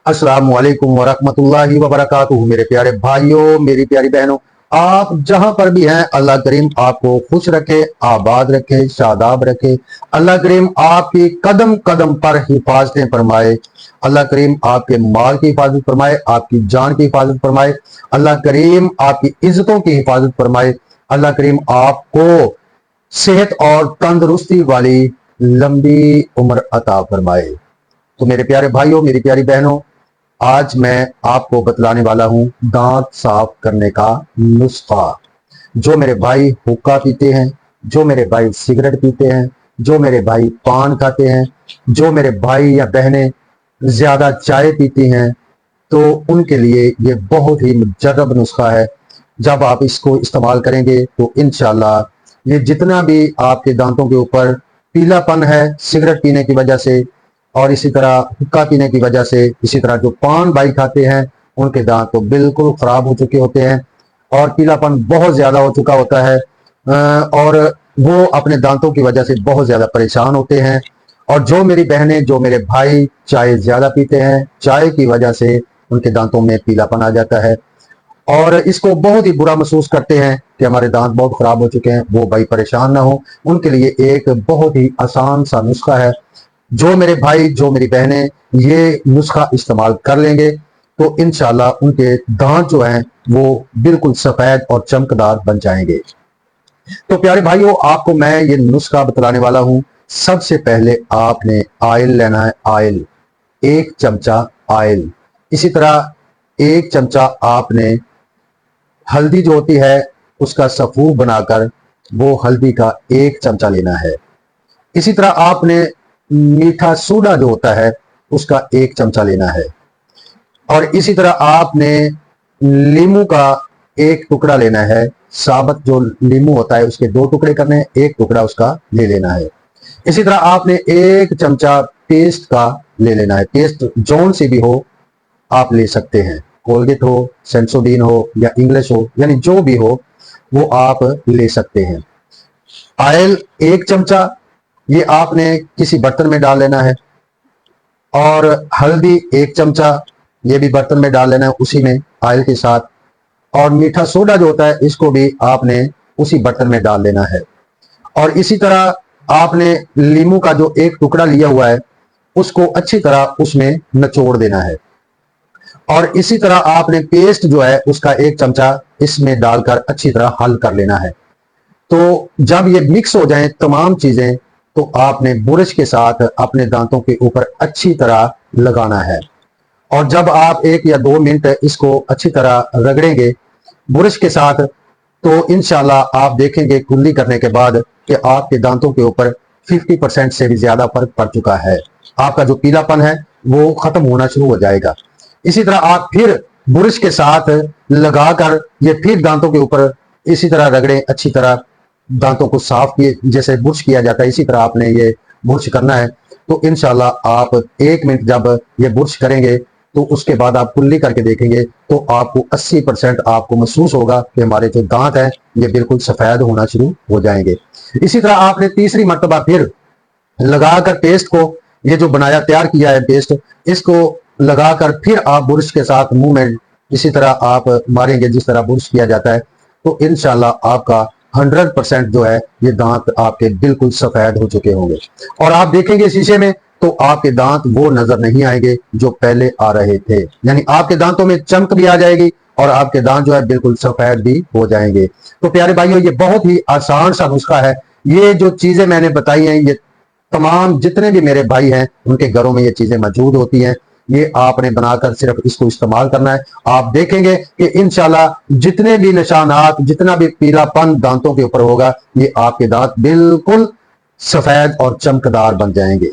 अस्सलाम वालेकुम वरहमतुल्लाहि वबरकातुहू। मेरे प्यारे भाइयों, मेरी प्यारी बहनों, आप जहां पर भी हैं, अल्लाह करीम आपको खुश रखे, आबाद रखे, शादाब रखे। अल्लाह करीम आपकी कदम कदम पर हिफाजतें फरमाए। अल्लाह करीम आपके माल की हिफाजत फरमाए, आपकी जान की हिफाजत फरमाए। अल्लाह करीम आपकी इज्जतों की हिफाजत फरमाए। अल्लाह करीम आपको सेहत और तंदुरुस्ती वाली लंबी उम्र अता फरमाए। तो मेरे प्यारे भाइयों, मेरी प्यारी बहनों, आज मैं आपको बतलाने वाला हूं दांत साफ करने का नुस्खा। जो मेरे भाई हुक्का पीते हैं, जो मेरे भाई सिगरेट पीते हैं, जो मेरे भाई पान खाते हैं, जो मेरे भाई या बहनें ज्यादा चाय पीती हैं, तो उनके लिए ये बहुत ही मुजर्रब नुस्खा है। जब आप इसको इस्तेमाल करेंगे तो इंशाल्लाह ये जितना भी आपके दांतों के ऊपर पीलापन है सिगरेट पीने की वजह से, और इसी तरह हुक्का पीने की वजह से, इसी तरह जो पान भाई खाते हैं उनके दांत तो बिल्कुल खराब हो चुके होते हैं और पीलापन बहुत ज्यादा हो चुका होता है, और वो अपने दांतों की वजह से बहुत ज्यादा परेशान होते हैं। और जो मेरी बहनें, जो मेरे भाई चाय ज्यादा पीते हैं, चाय की वजह से उनके दांतों में पीलापन आ जाता है और इसको बहुत ही बुरा महसूस करते हैं कि हमारे दांत बहुत खराब हो चुके हैं, वो भाई परेशान ना हो, उनके लिए एक बहुत ही आसान सा नुस्खा है। जो मेरे भाई, जो मेरी बहनें ये नुस्खा इस्तेमाल कर लेंगे तो इंशाल्लाह उनके दांत जो हैं वो बिल्कुल सफेद और चमकदार बन जाएंगे। तो प्यारे भाइयों, आपको मैं ये नुस्खा बतलाने वाला हूं। सबसे पहले आपने ऑयल लेना है, ऑयल, 1 चमचा ऑयल। इसी तरह 1 चमचा आपने हल्दी जो होती है उसका सफूर बनाकर वो हल्दी का 1 चमचा लेना है। इसी तरह आपने मीठा सोडा जो होता है उसका 1 चमचा लेना है। और इसी तरह आपने नींबू का 1 टुकड़ा लेना है। साबुत जो नींबू होता है उसके 2 टुकड़े करने हैं, 1 टुकड़ा उसका ले लेना है। इसी तरह आपने 1 चमचा पेस्ट का ले लेना है। पेस्ट जौन सी भी हो आप ले सकते हैं, कोलगेट हो, सेंसोडीन हो या इंग्लिश हो, यानी जो भी हो वो आप ले सकते हैं। ऑयल 1 चमचा ये आपने किसी बर्तन में डाल लेना है, और हल्दी 1 चमचा ये भी बर्तन में डाल लेना है उसी में ऑयल के साथ। और मीठा सोडा जो होता है इसको भी आपने उसी बर्तन में डाल लेना है। और इसी तरह आपने नींबू का जो 1 टुकड़ा लिया हुआ है उसको अच्छी तरह उसमें निचोड़ देना है। और इसी तरह आपने पेस्ट जो है उसका 1 चमचा इसमें डालकर अच्छी तरह हल कर लेना है। तो जब ये मिक्स हो जाए तमाम चीजें तो आपने बुरश के साथ अपने दांतों के ऊपर अच्छी तरह लगाना है। और जब आप 1 या 2 मिनट इसको अच्छी तरह रगड़ेंगे बुरश के साथ तो इंशाल्लाह आप देखेंगे कुल्ली करने के बाद कि आपके दांतों के ऊपर 50% से भी ज्यादा फर्क पड़ चुका है। आपका जो पीलापन है वो खत्म होना शुरू हो जाएगा। इसी तरह आप फिर बुरश के साथ लगाकर ये फिर दांतों के ऊपर इसी तरह रगड़ें, अच्छी तरह दांतों को साफ किए जैसे बुरश किया जाता है इसी तरह आपने ये बुरश करना है। तो इंशाल्लाह आप 1 मिनट जब ये बुरश करेंगे तो उसके बाद आप कुल्ली करके देखेंगे तो आपको 80% आपको महसूस होगा कि हमारे जो दांत हैं ये बिल्कुल सफेद होना शुरू हो जाएंगे। इसी तरह आपने तीसरी मर्तबा फिर लगाकर पेस्ट को, ये जो बनाया तैयार किया है पेस्ट, इसको लगाकर फिर आप बुरश के साथ मुंह में इसी तरह आप मारेंगे जिस तरह बुरश किया जाता है। तो इंशाल्लाह आपका 100% जो है ये दांत आपके बिल्कुल सफेद हो चुके होंगे। और आप देखेंगे शीशे में तो आपके दांत वो नजर नहीं आएंगे जो पहले आ रहे थे, यानी आपके दांतों में चमक भी आ जाएगी और आपके दांत जो है बिल्कुल सफेद भी हो जाएंगे। तो प्यारे भाइयों, ये बहुत ही आसान सा नुस्खा है। ये जो चीजें मैंने बताई हैं ये तमाम जितने भी मेरे भाई हैं उनके घरों में ये चीजें मौजूद होती हैं। ये आपने बनाकर सिर्फ इसको इस्तेमाल करना है। आप देखेंगे कि इंशाल्लाह जितने भी निशानात, जितना भी पीलापन दांतों के ऊपर होगा ये आपके दांत बिल्कुल सफेद और चमकदार बन जाएंगे।